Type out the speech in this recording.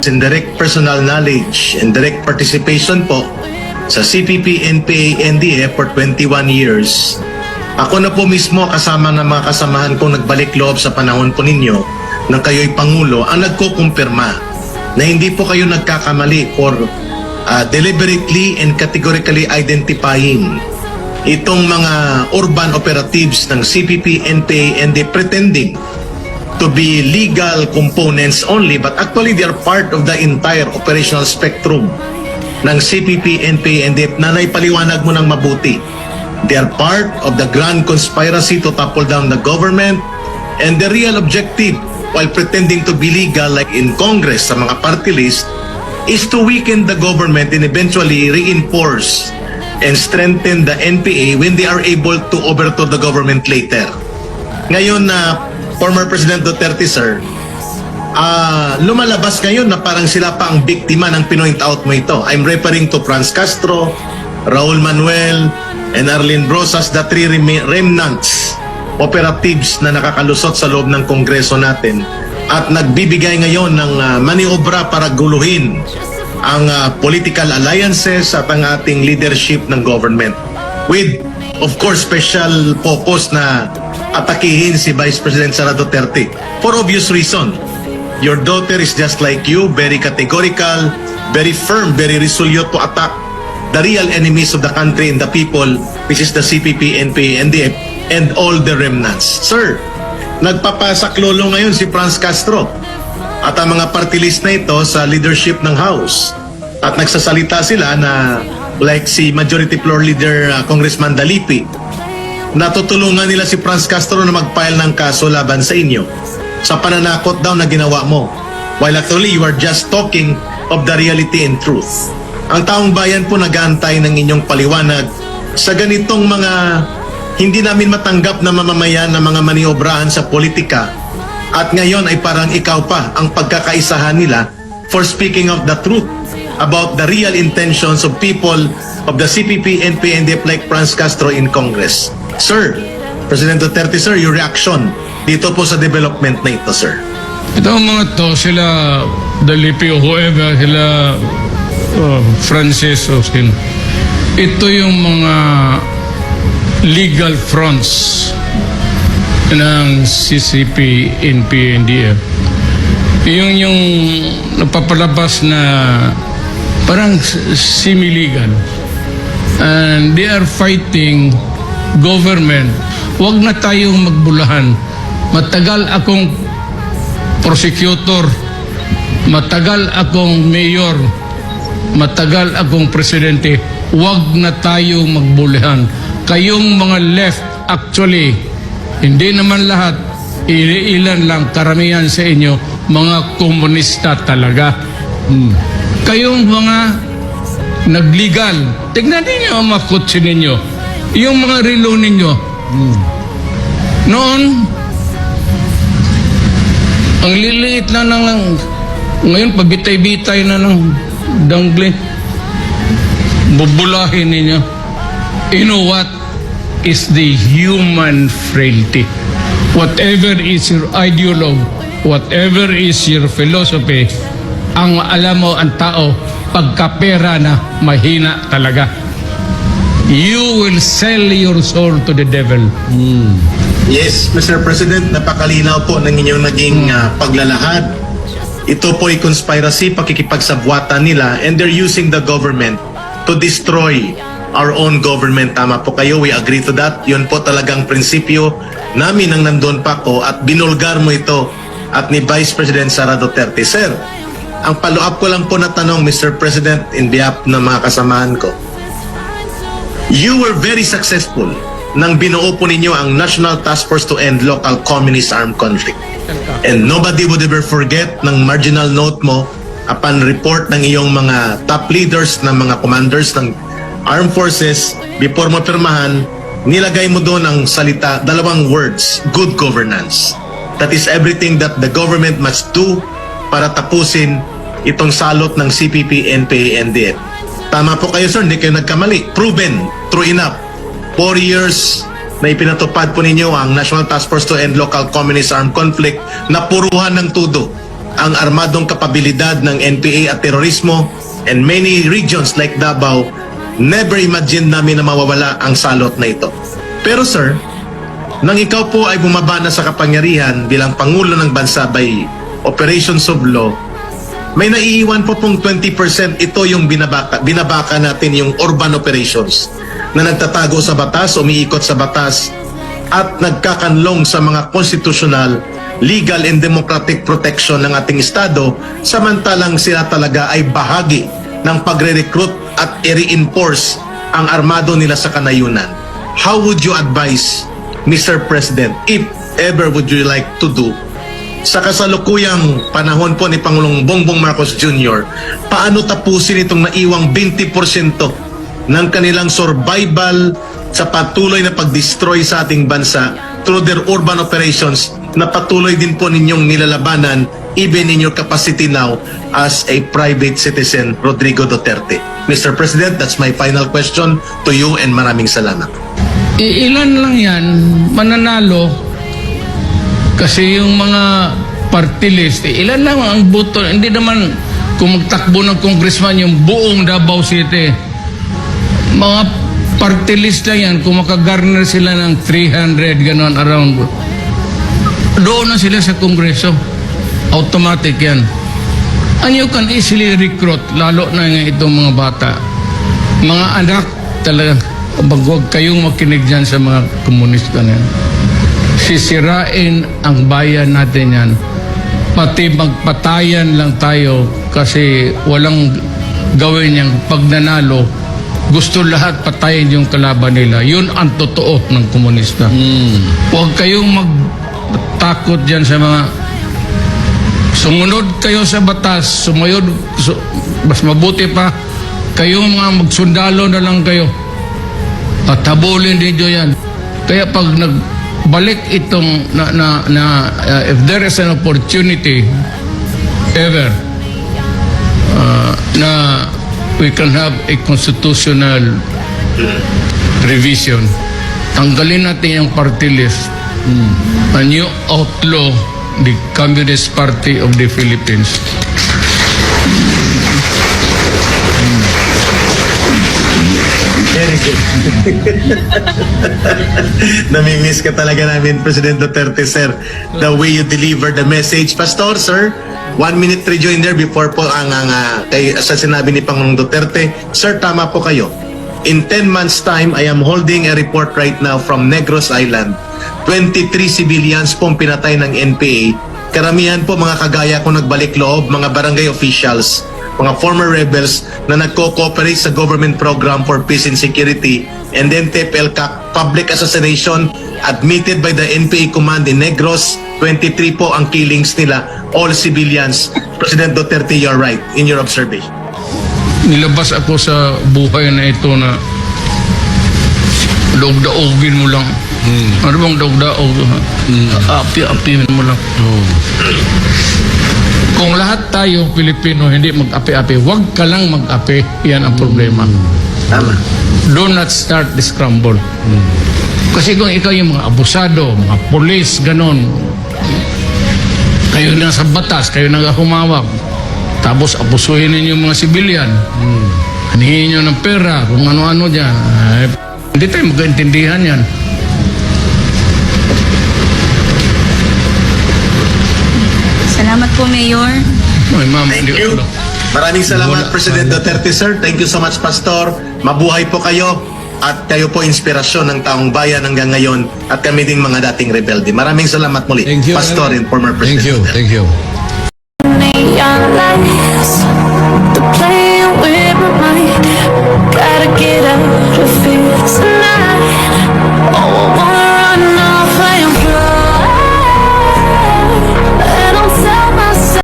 and direct personal knowledge and direct participation po sa CPP, NPA, NDF for 21 years. Ako na po mismo kasama ng mga kasamahan kong nagbalik loob sa panahon po ninyo nang kayo'y Pangulo ang nagkukumpirma na hindi po kayo nagkakamali for deliberately and categorically identifying itong mga urban operatives ng CPP, NPA, and they pretending to be legal components only, but actually they are part of the entire operational spectrum ng CPP, NPA, and they naipaliwanag mo ng mabuti. They are part of the grand conspiracy to topple down the government, and the real objective, while pretending to be legal like in Congress sa mga party list, is to weaken the government and eventually reinforce and strengthen the NPA when they are able to overthrow the government later. Ngayon na former President Duterte, sir, lumalabas ngayon na parang sila pa ang biktima ng pinoint out mo ito. I'm referring to Franz Castro, Raul Manuel, and Arlene Brosas, the three remnants operatives na nakakalusot sa loob ng Kongreso natin at nagbibigay ngayon ng maniobra para guluhin ang political alliances at ang ating leadership ng government. With, of course, special focus na atakihin si Vice President Sara Duterte. For obvious reason, your daughter is just like you, very categorical, very firm, very resolute to attack the real enemies of the country and the people, which is the CPP, NPA, NDF, and all the remnants. Sir, nagpapasaklolo ngayon si Franz Castro at ang mga party list na ito sa leadership ng House. At nagsasalita sila na like si Majority Floor Leader Congressman Dalipi, natutulungan nila si Franz Castro na mag-file ng kaso laban sa inyo sa pananakot daw na ginawa mo, while actually you are just talking of the reality and truth. Ang taong bayan po nag-aantay ng inyong paliwanag sa ganitong mga hindi namin matanggap na mamamayan na mga maniobrahan sa politika, at ngayon ay parang ikaw pa ang pagkakaisahan nila for speaking of the truth about the real intentions of people of the CPP, NPA, NDF like Franz Castro in Congress. Sir, President Duterte, sir, your reaction dito po sa development na ito, sir. Ito ang mga to, sila Dalipi o whoever, sila Francis o sila. Ito yung mga legal fronts ng CCP, NPA, NDF. Yung napapalabas na parang semi-legal. And they are fighting government. Huwag na tayong magbulahan. Matagal akong prosecutor, matagal akong mayor, matagal akong presidente. Huwag na tayong magbulahan. Kayong mga left, actually, hindi naman lahat, ilan lang, karamihan sa inyo, mga komunista talaga. Kayong mga nag-legal, tignan ninyo ang mga kutsi ninyo, yung mga relo ninyo. Noon, ang liliit na ngayon pabitay-bitay na ng dangle. Bubulahin ninyo. You know what is the human frailty? Whatever is your ideologue, whatever is your philosophy, ang alam mo ang tao, pagkapera na, mahina talaga. You will sell your soul to the devil. Yes, Mr. President, napakalinaw po ng inyong naging paglalahad. Ito po ay conspiracy, pakikipagsabwatan nila, and they're using the government to destroy our own government. Tama po kayo, we agree to that. Yun po talagang prinsipyo namin nang nandun pa ko at binulgar mo ito at ni Vice President Sara Duterte. Sir, ang follow-up ko lang po na tanong, Mr. President, in behalf ng mga kasamahan ko. You were very successful nang binuo po ninyo ang National Task Force to End Local Communist Armed Conflict. And nobody would ever forget ng marginal note mo upon report ng iyong mga top leaders ng mga commanders ng armed forces, before mo pirmahan, nilagay mo doon ang salita, dalawang words, good governance. That is everything that the government must do para tapusin itong salot ng CPP, NPA, NDF. Tama po kayo, sir, hindi kayo nagkamali. Proven, true enough. 4 years na ipinatupad po ninyo ang National Task Force to End Local Communist Armed Conflict na puruhan ng tudo. ang armadong kapabilidad ng NPA at terorismo, and many regions like Davao, never imagine namin na mawawala ang salot na ito. Pero sir, nang ikaw po ay bumaba na sa kapangyarihan bilang Pangulo ng Bansa by Operation Sublo, may naiiwan po pong 20%, ito yung binabaka natin yung urban operations na nagtatago sa batas, umiikot sa batas at nagkakanlong sa mga constitutional, legal and democratic protection ng ating Estado, samantalang sila talaga ay bahagi ng pagre-recruit at i-reinforce ang armado nila sa kanayunan. How would you advise, Mr. President, if ever would you like to do, sa kasalukuyang panahon po ni Pangulong Bongbong Marcos Jr., paano tapusin itong naiwang 20% ng kanilang survival sa patuloy na pag-destroy sa ating bansa through their urban operations na patuloy din po ninyong nilalabanan even in your capacity now as a private citizen, Rodrigo Duterte. Mr. President, that's my final question to you and maraming salamat. Ilan lang yan mananalo kasi yung mga party list, ilan lang ang boto. Hindi naman kung magtakbo ng congressman yung buong Davao City. Mga party list lang yan, kung makagarner sila ng 300 ganon around, doon na sila sa kongreso. Automatic yan. And you can easily recruit, lalo na nga itong mga bata. Mga anak talaga, huwag kayong makinig dyan sa mga komunista na yan. Sisirain ang bayan natin yan. Pati magpatayan lang tayo kasi walang gawin yang pag nanalo, gusto lahat patayin yung kalaban nila. Yun ang totoo ng komunista. Huwag kayong magtakot dyan sa mga sumunod kayo sa batas, mas mabuti pa kayong mga magsundalo na lang kayo at habulin ninyo yan. Kaya pag nagbalik itong if there is an opportunity ever na we can have a constitutional revision, tanggalin natin yung party list and you outlaw the Communist Party of the Philippines. Very good. Namimiss ka talaga namin, President Duterte, sir. The way you deliver the message. Pastor, sir, 1 minute rejoinder before po sa sinabi ni Pangulong Duterte. Sir, tama po kayo. In 10 months' time, I am holding a report right now from Negros Island. 23 civilians pong pinatay ng NPA. Karamihan po mga kagaya kung nagbalik loob, mga barangay officials, mga former rebels na nagko-cooperate sa government program for peace and security, and then TPLCAC, public assassination admitted by the NPA command in Negros. 23 po ang killings nila, all civilians. President Duterte, you're right in your observation. Nilabas ako sa buhay na ito na daog-daogin mo lang. Ano bang daog-daog? Api-api mo lang. Kung lahat tayo Pilipino hindi mag-api-api, huwag ka lang mag-api. Yan ang problema. Tama. Do not start the scramble. Kasi kung ikaw yung mga abusado, mga polis, ganon, kayo na sa batas, kayo nag-humawak, tapos abusuhin ninyo yung mga sibilyan, hanihin nyo ng pera, kung ano-ano dyan, hindi tayo magkaintindihan yan. Salamat po, Mayor. Ay, ma'am, Thank hindi you. ko- Maraming salamat, President Duterte, sir. Thank you so much, Pastor. Mabuhay po kayo at kayo po inspirasyon ng taong bayan hanggang ngayon at kami ding mga dating rebelde. Maraming salamat muli, Thank you. Pastor and former President. Thank you. Duterte. Thank you. Neon lights, they're playing with my mind. Gotta get out of here.